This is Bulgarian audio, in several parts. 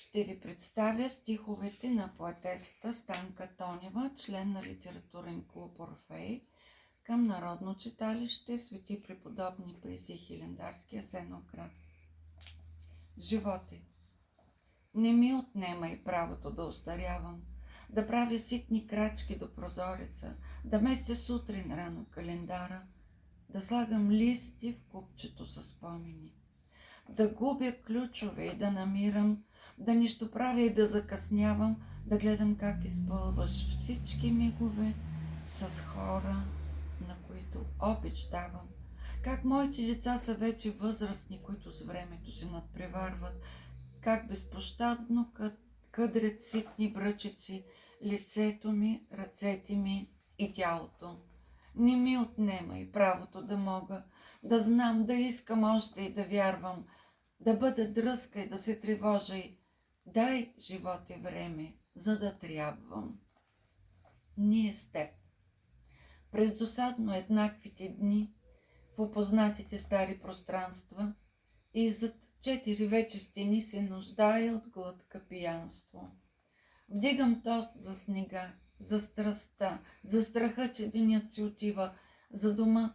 Ще ви представя стиховете на поетесата Станка Тонева, член на литературен клуб Орфей към Народно читалище Свети преподобни Паисий Хилендарски, Асеновград. Животе, не ми отнемай правото да остарявам, да правя ситни крачки до прозореца, да местя сутрин рано календара, да слагам листи в купчето с спомени, да губя ключове и да намирам, да нищо правя и да закъснявам, да гледам как изпълваш всички мигове с хора, на които обич давам, как моите деца са вече възрастни, които с времето се надпреварват, как безпощадно къдрят ситни бръчици лицето ми, ръцете ми и тялото. Не ми отнемай правото да мога, да знам, да искам още и да вярвам, да бъда дръзка и да се тревожа и дай живот и време, за да трябвам. Ние с теб. През досадно еднаквите дни, в опознатите стари пространства и зад 4 вече стени се нуждая от глътка пиянство. Вдигам тост за снега, за страстта, за страха, че денят си отива, за дома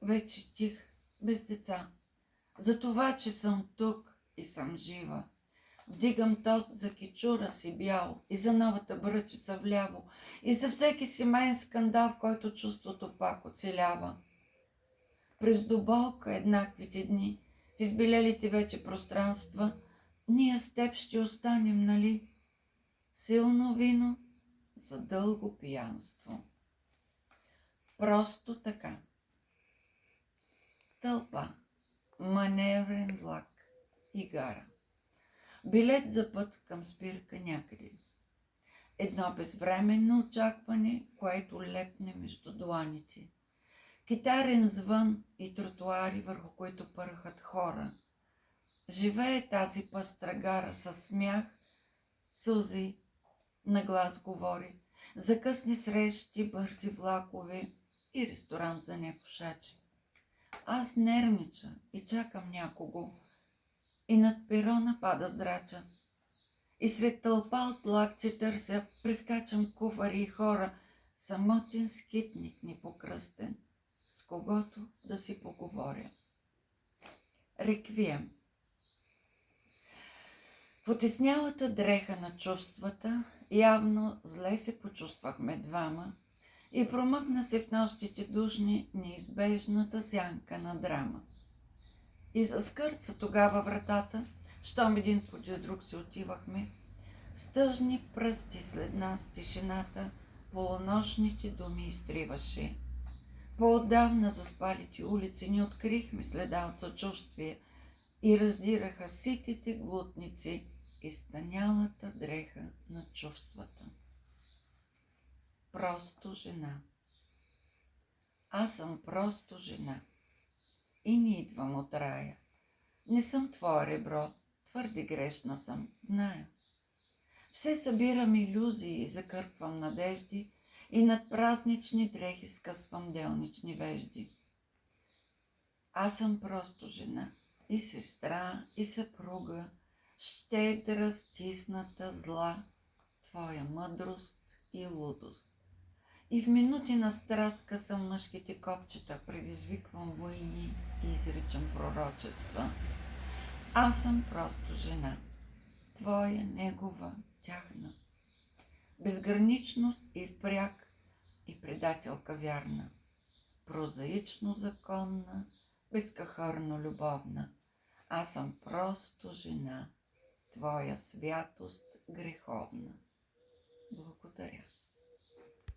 вече тих, без деца, за това, че съм тук и съм жива. Вдигам тост за кичура си бял и за новата бръчица вляво и за всеки семейен скандал, в който чувството пак оцелява. През до болка еднаквите дни, в избелелите вече пространства, ние с теб ще останем, нали? Силно вино за дълго пиянство. Просто така. Тълпа, маневрен влак и гара. Билет за път към спирка някъде. Едно безвременно очакване, което лепне между дланите. Китарен звън и тротуари, върху които пърхат хора. Живее тази пъстра гара със смях, сълзи, на глас говори, за късни срещи, бързи влакове и ресторант за непушачи. Аз нервнича и чакам някого, и над перона пада здрача. И сред тълпа от лакче търся, прескачам куфари и хора, самотен скитник непокръстен, с когото да си поговоря. Реквием. В отеснялата дреха на чувствата явно зле се почувствахме двама и промъкна се в нощите душни неизбежната сянка на драма. И заскърца тогава вратата, щом един поди друг се отивахме, с тъжни пръсти след нас тишината полунощните думи изтриваше. По-отдавна заспалите улици ни открихме следа от съчувствие и раздираха ситите глутници и станялата дреха на чувствата. Просто жена. Аз съм просто жена. И не идвам от рая. Не съм твое ребро, твърде грешна съм, зная. Все събирам илюзии и закърпвам надежди и над празнични дрехи скъсвам делнични вежди. Аз съм просто жена, и сестра, и съпруга, щедра, стисната, зла, твоя мъдрост и лудост. И в минути на страст късам мъжките копчета, предизвиквам войни и изричам пророчества. Аз съм просто жена, твоя, негова, тяхна. Безграничност и впряг и предателка вярна, прозаично законна, безкахърно любовна. Аз съм просто жена, твоя святост греховна. Благодаря.